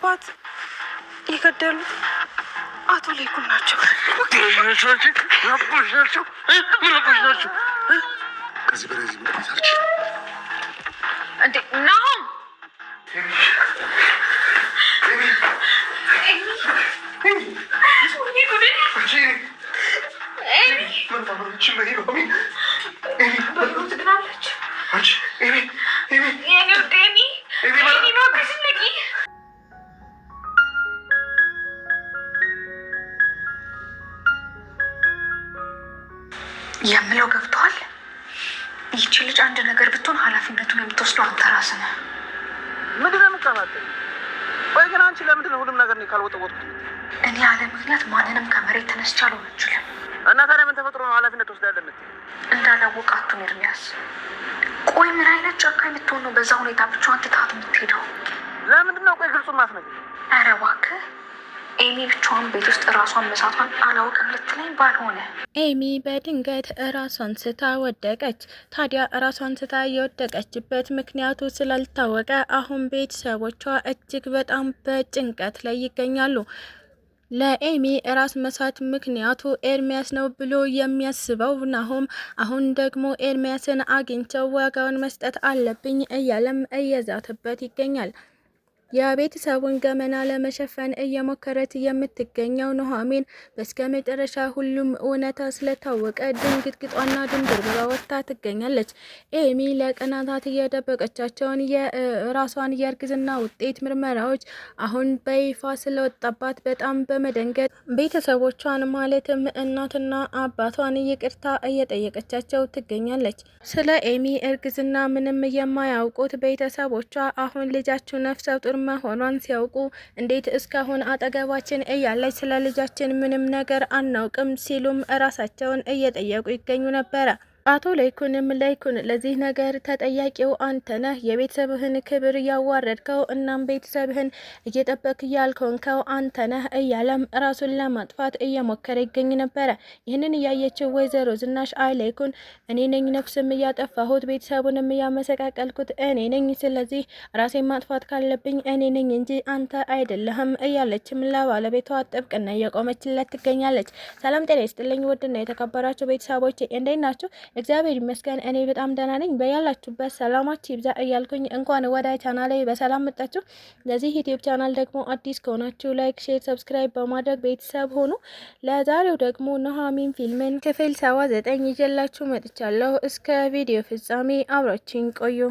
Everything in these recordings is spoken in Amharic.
አባት የገደሉት አቶ ላይኩን ናቸው። ከዚህ በላይ ዝም ብለህ አልችልም እንዴ ናሆም የምለው ገብቷል። ይቺ ልጅ አንድ ነገር ብትሆን ኃላፊነቱን የምትወስደው አንተ ራስህ ነህ። ምንድን ነው የምትቀባጥሪው? ወይ ግን አንቺ ለምንድን ነው ሁሉም ነገር ነው ካልወጣወጥኩት? እኔ ያለ ምክንያት ማንንም ከመሬት ተነስቼ አልሆነችልም። እና ታዲያ ምን ተፈጥሮ ነው ኃላፊነት ወስዳለህ የምትይው? እንዳላወቃቱን ኤርሚያስ፣ ቆይ ምን አይነት ጨካኝ ብትሆን ነው በዛ ሁኔታ ብቻዋን ትታት የምትሄደው? ለምንድን ነው ቆይ ግልጹን ማስነገር? ኧረ እባክህ ኤሚ ብቻዋን ቤት ውስጥ ራሷን መሳቷን አላውቅም ልትለኝ ባልሆነ። ኤሚ በድንገት ራሷን ስታ ወደቀች። ታዲያ ራሷን ስታ የወደቀችበት ምክንያቱ ስላልታወቀ አሁን ቤተሰቦቿ እጅግ በጣም በጭንቀት ላይ ይገኛሉ። ለኤሚ ራስ መሳት ምክንያቱ ኤርሚያስ ነው ብሎ የሚያስበው ናሆም አሁን ደግሞ ኤርሚያስን አግኝቸው ዋጋውን መስጠት አለብኝ እያለም እየዛተበት ይገኛል። የቤተሰቡን ገመና ለመሸፈን እየሞከረች የምትገኘው ኑሐሚን በስከ መጨረሻ ሁሉም እውነታ ስለታወቀ ድንግጥግጧና ድንብርብሯ ወጥታ ትገኛለች። ኤሚ ለቀናታት እየደበቀቻቸውን የራሷን የእርግዝና ውጤት ምርመራዎች አሁን በይፋ ስለወጣባት በጣም በመደንገጥ ቤተሰቦቿን ማለትም እናትና አባቷን ይቅርታ እየጠየቀቻቸው ትገኛለች። ስለ ኤሚ እርግዝና ምንም የማያውቁት ቤተሰቦቿ አሁን ልጃችሁ ነፍሰ ጡር መሆኗን ሲያውቁ እንዴት እስካሁን አጠገባችን እያለች ስለ ልጃችን ምንም ነገር አናውቅም ሲሉም እራሳቸውን እየጠየቁ ይገኙ ነበረ። አቶ ላይኩንም ላይኩን ለዚህ ነገር ተጠያቂው አንተ ነህ፣ የቤተሰብህን ክብር ያዋረድከው እናም ቤተሰብህን እየጠበቅ ያልኮንከው አንተ ነህ እያለም ራሱን ለማጥፋት እየሞከረ ይገኝ ነበረ። ይህንን እያየችው ወይዘሮ ዝናሽ አይ ላይኩን እኔ ነኝ ነፍስም እያጠፋሁት ቤተሰቡንም እያመሰቃቀልኩት እኔ ነኝ፣ ስለዚህ ራሴን ማጥፋት ካለብኝ እኔ ነኝ እንጂ አንተ አይደለህም እያለችም ለባለቤቷ ጥብቅና እየቆመችለት ትገኛለች። ሰላም ጤና ይስጥልኝ ውድና የተከበራችሁ ቤተሰቦቼ እንዴት ናችሁ? እግዚአብሔር ይመስገን እኔ በጣም ደህና ነኝ። በያላችሁበት ሰላማችሁ ይብዛ እያልኩኝ እንኳን ወደ ቻናሌ በሰላም መጣችሁ። ለዚህ ዩቲዩብ ቻናል ደግሞ አዲስ ከሆናችሁ ላይክ፣ ሼር፣ ሰብስክራይብ በማድረግ ቤተሰብ ሆኑ። ለዛሬው ደግሞ ኑሐሚን ፊልምን ክፍል 79 ይዤላችሁ መጥቻለሁ። እስከ ቪዲዮ ፍጻሜ አብራችሁኝ ቆዩ።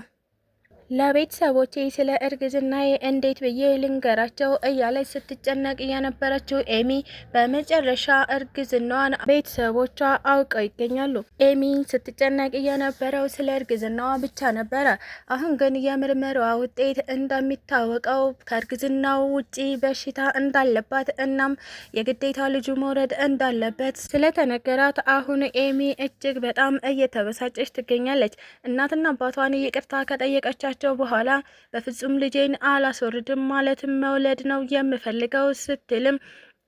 ለቤተሰቦቼ ስለ እርግዝናዬ እንዴት ብዬ ልንገራቸው እያለች ስትጨነቅ የነበረችው ኤሚ በመጨረሻ እርግዝናዋን ቤተሰቦቿ አውቀው ይገኛሉ። ኤሚ ስትጨነቅ የነበረው ስለ እርግዝናዋ ብቻ ነበረ። አሁን ግን የምርመራዋ ውጤት እንደሚታወቀው ከእርግዝናው ውጪ በሽታ እንዳለባት እናም የግዴታ ልጁ መውረድ እንዳለበት ስለተነገራት አሁን ኤሚ እጅግ በጣም እየተበሳጨች ትገኛለች። እናትና አባቷን ይቅርታ ከጠየቀቻቸው በኋላ በፍጹም ልጄን አላስወርድም ማለትም መውለድ ነው የምፈልገው ስትልም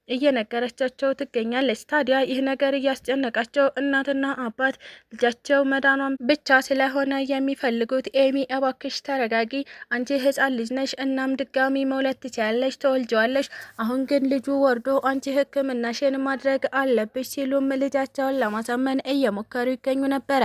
እየነገረቻቸው ትገኛለች። ታዲያ ይህ ነገር እያስጨነቃቸው እናትና አባት ልጃቸው መዳኗን ብቻ ስለሆነ የሚፈልጉት ኤሚ እባክሽ ተረጋጊ፣ አንቺ ሕፃን ልጅ ነሽ፣ እናም ድጋሚ መውለድ ትችያለሽ፣ ተወልጀዋለሽ። አሁን ግን ልጁ ወርዶ አንቺ ሕክምናሽን ማድረግ አለብሽ ሲሉም ልጃቸውን ለማሳመን እየሞከሩ ይገኙ ነበረ።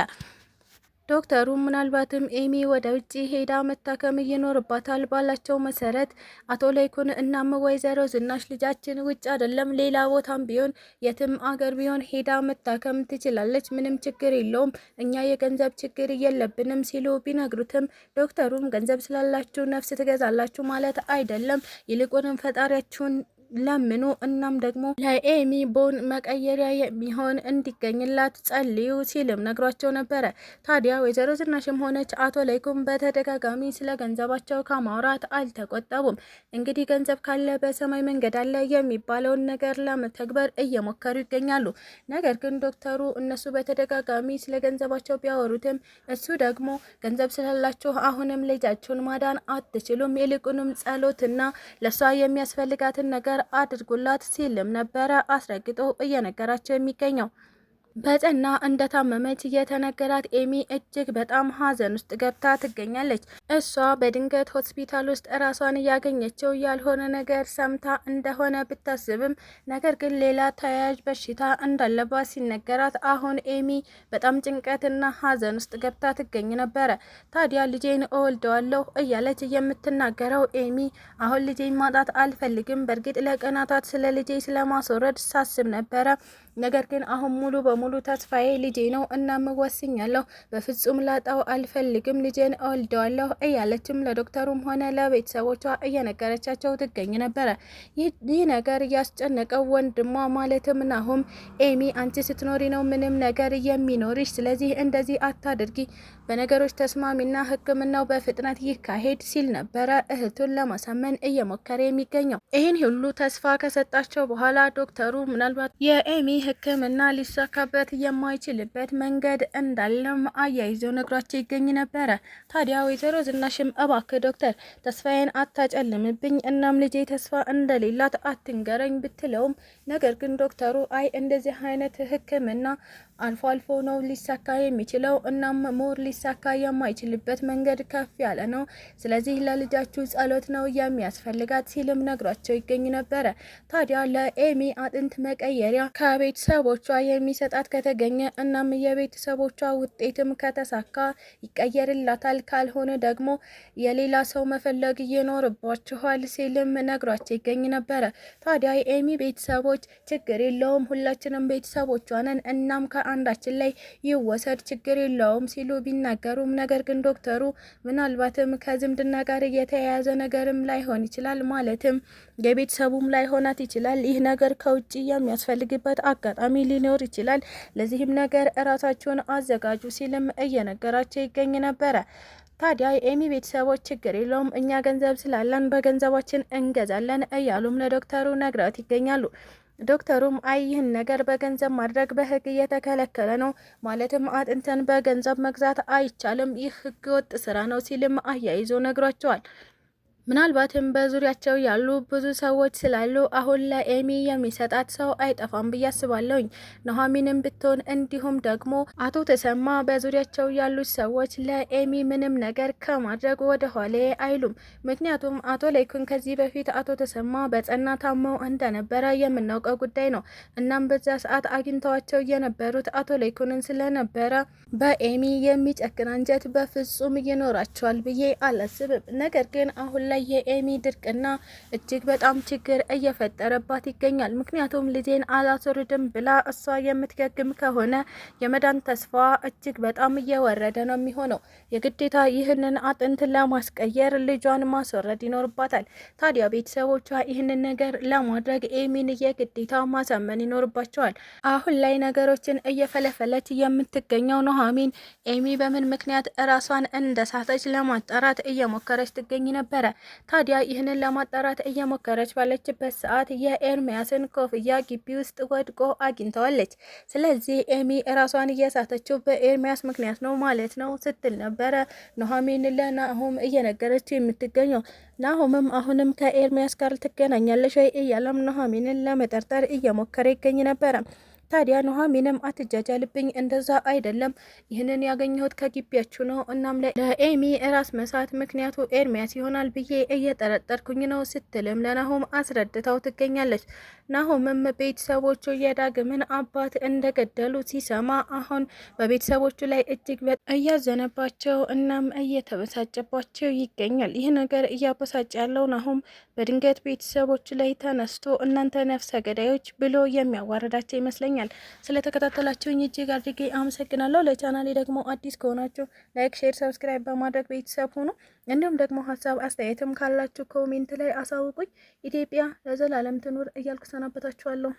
ዶክተሩ ምናልባትም ኤሚ ወደ ውጭ ሄዳ መታከም ይኖርባታል ባላቸው መሰረት አቶ ላይኩን እናም ወይዘሮ ዝናሽ ልጃችን ውጭ አይደለም ሌላ ቦታም ቢሆን የትም አገር ቢሆን ሄዳ መታከም ትችላለች፣ ምንም ችግር የለውም፣ እኛ የገንዘብ ችግር የለብንም ሲሉ ቢነግሩትም ዶክተሩም ገንዘብ ስላላችሁ ነፍስ ትገዛላችሁ ማለት አይደለም፣ ይልቁንም ፈጣሪያችሁን ለምኑ እናም ደግሞ ለኤሚ ቦን መቀየሪያ የሚሆን እንዲገኝላት ጸልዩ ሲልም ነግሯቸው ነበረ። ታዲያ ወይዘሮ ዝናሽም ሆነች አቶ ላይኩም በተደጋጋሚ ስለ ገንዘባቸው ከማውራት አልተቆጠቡም። እንግዲህ ገንዘብ ካለ በሰማይ መንገድ አለ የሚባለውን ነገር ለመተግበር እየሞከሩ ይገኛሉ። ነገር ግን ዶክተሩ እነሱ በተደጋጋሚ ስለ ገንዘባቸው ቢያወሩትም እሱ ደግሞ ገንዘብ ስላላችሁ አሁንም ልጃችሁን ማዳን አትችሉም፣ ይልቁንም ጸሎትና ለሷ የሚያስፈልጋትን ነገር አድርጉላት ሲልም ነበረ አስረግጦ እየነገራቸው የሚገኘው። በጠና እንደታመመች የተነገራት ኤሚ እጅግ በጣም ሀዘን ውስጥ ገብታ ትገኛለች። እሷ በድንገት ሆስፒታል ውስጥ ራሷን እያገኘችው ያልሆነ ነገር ሰምታ እንደሆነ ብታስብም ነገር ግን ሌላ ተያያዥ በሽታ እንዳለባት ሲነገራት አሁን ኤሚ በጣም ጭንቀትና ሀዘን ውስጥ ገብታ ትገኝ ነበረ። ታዲያ ልጄን እወልደዋለሁ እያለች የምትናገረው ኤሚ አሁን ልጄን ማጣት አልፈልግም፣ በእርግጥ ለቀናታት ስለ ልጄ ስለማስወረድ ሳስብ ነበረ፣ ነገር ግን አሁን ሙሉ በሙሉ ተስፋዬ ልጄ ነው። እናም ወስኛለሁ፣ በፍጹም ላጣው አልፈልግም፣ ልጄን እወልደዋለሁ እያለችም ለዶክተሩም ሆነ ለቤተሰቦቿ እየነገረቻቸው ትገኝ ነበረ። ይህ ነገር እያስጨነቀው ወንድሟ ማለትም ናሆም ኤሚ አንቺ ስትኖሪ ነው ምንም ነገር የሚኖርሽ፣ ስለዚህ እንደዚህ አታድርጊ፣ በነገሮች ተስማሚና ሕክምናው በፍጥነት ይካሄድ ሲል ነበረ እህቱን ለማሳመን እየሞከረ የሚገኘው። ይህን ሁሉ ተስፋ ከሰጣቸው በኋላ ዶክተሩ ምናልባት የኤሚ ሕክምና ሊሳካበት የማይችልበት መንገድ እንዳለም አያይዘው ነግሯቸው ይገኝ ነበረ። ታዲያ ወይዘሮ ዝናሽም እባክህ ዶክተር ተስፋዬን አታጨልምብኝ፣ እናም ልጄ ተስፋ እንደሌላት አትንገረኝ ብትለውም ነገር ግን ዶክተሩ አይ እንደዚህ አይነት ሕክምና አልፎ አልፎ ነው ሊሳካ የሚችለው፣ እናም ሞር ሊሳካ የማይችልበት መንገድ ከፍ ያለ ነው፣ ስለዚህ ለልጃችሁ ጸሎት ነው የሚያስፈልጋት ሲልም ነግሯቸው ይገኝ ነበረ። ታዲያ ለኤሚ አጥንት መቀየሪያ ከቤተሰቦቿ የሚሰጣት ከተገኘ እናም የቤተሰቦቿ ውጤትም ከተሳካ ይቀየርላታል፣ ካልሆነ ደግሞ የሌላ ሰው መፈለግ ይኖርባችኋል ሲልም ነግሯቸው ይገኝ ነበረ። ታዲያ የኤሚ ቤተሰቦች ችግር የለውም ሁላችንም ቤተሰቦቿ ነን፣ እናም አንዳችን ላይ ይወሰድ ችግር የለውም ሲሉ ቢናገሩም ነገር ግን ዶክተሩ ምናልባትም ከዝምድና ጋር የተያያዘ ነገርም ላይሆን ይችላል፣ ማለትም የቤተሰቡም ላይሆናት ይችላል። ይህ ነገር ከውጭ የሚያስፈልግበት አጋጣሚ ሊኖር ይችላል። ለዚህም ነገር እራሳቸውን አዘጋጁ ሲልም እየነገራቸው ይገኝ ነበረ። ታዲያ የኤሚ ቤተሰቦች ችግር የለውም እኛ ገንዘብ ስላለን በገንዘባችን እንገዛለን እያሉም ለዶክተሩ ነግረውት ይገኛሉ። ዶክተሩም አይ ይህን ነገር በገንዘብ ማድረግ በሕግ እየተከለከለ ነው፣ ማለትም አጥንትን በገንዘብ መግዛት አይቻልም፣ ይህ ሕገ ወጥ ስራ ነው ሲልም አያይዞ ነግሯቸዋል። ምናልባትም በዙሪያቸው ያሉ ብዙ ሰዎች ስላሉ አሁን ለኤሚ የሚሰጣት ሰው አይጠፋም ብዬ አስባለሁኝ። ኑሐሚንም ብትሆን እንዲሁም ደግሞ አቶ ተሰማ በዙሪያቸው ያሉት ሰዎች ለኤሚ ምንም ነገር ከማድረግ ወደ ኋላ አይሉም። ምክንያቱም አቶ ለይኩን ከዚህ በፊት አቶ ተሰማ በጸና ታመው እንደነበረ የምናውቀው ጉዳይ ነው። እናም በዛ ሰዓት አግኝተዋቸው የነበሩት አቶ ለይኩንን ስለነበረ በኤሚ የሚጨክን አንጀት በፍጹም ይኖራቸዋል ብዬ አላስብም። ነገር ግን አሁን ላይ የኤሚ ድርቅና እጅግ በጣም ችግር እየፈጠረባት ይገኛል። ምክንያቱም ልጄን አላስወርድም ብላ እሷ የምትገግም ከሆነ የመዳን ተስፋ እጅግ በጣም እየወረደ ነው የሚሆነው። የግዴታ ይህንን አጥንት ለማስቀየር ልጇን ማስወረድ ይኖርባታል። ታዲያ ቤተሰቦቿ ይህንን ነገር ለማድረግ ኤሚን የግዴታ ማሳመን ይኖርባቸዋል። አሁን ላይ ነገሮችን እየፈለፈለች የምትገኘው ኑሐሚን ኤሚ በምን ምክንያት እራሷን እንደሳተች ለማጣራት እየሞከረች ትገኝ ነበረ። ታዲያ ይህንን ለማጣራት እየሞከረች ባለችበት ሰዓት የኤርሚያስን ኮፍያ ግቢ ውስጥ ወድቆ አግኝተዋለች። ስለዚህ ኤሚ ራሷን እየሳተችው በኤርሚያስ ምክንያት ነው ማለት ነው ስትል ነበረ ኑሐሚን ለናሆም እየነገረችው የምትገኘው። ናሆምም አሁንም ከኤርሚያስ ጋር ትገናኛለች ወይ እያለም ኑሐሚንን ለመጠርጠር እየሞከረ ይገኝ ነበረ። ታዲያ ኑሐሚንም አትጃጃልብኝ፣ እንደዛ አይደለም፣ ይህንን ያገኘሁት ከግቢያችሁ ነው፣ እናም ለኤሚ ራስ መሳት ምክንያቱ ኤርሚያስ ይሆናል ብዬ እየጠረጠርኩኝ ነው ስትልም ለናሆም አስረድታው ትገኛለች። ናሆምም ቤተሰቦቹ የዳግምን አባት እንደገደሉ ሲሰማ አሁን በቤተሰቦቹ ላይ እጅግ እያዘነባቸው እናም እየተበሳጨባቸው ይገኛል። ይህ ነገር እያበሳጭ ያለው ናሆም በድንገት ቤተሰቦቹ ላይ ተነስቶ እናንተ ነፍሰ ገዳዮች ብሎ የሚያዋርዳቸው ይመስለኛል። ስለተከታተላችሁኝ እጅግ አድርጌ አመሰግናለሁ። ለቻናሌ ደግሞ አዲስ ከሆናችሁ ላይክ፣ ሼር፣ ሰብስክራይብ በማድረግ ቤተሰብ ሁኑ። እንዲሁም ደግሞ ሀሳብ አስተያየትም ካላችሁ ኮሜንት ላይ አሳውቁኝ። ኢትዮጵያ ለዘላለም ትኑር እያልኩ ሰናበታችኋለሁ።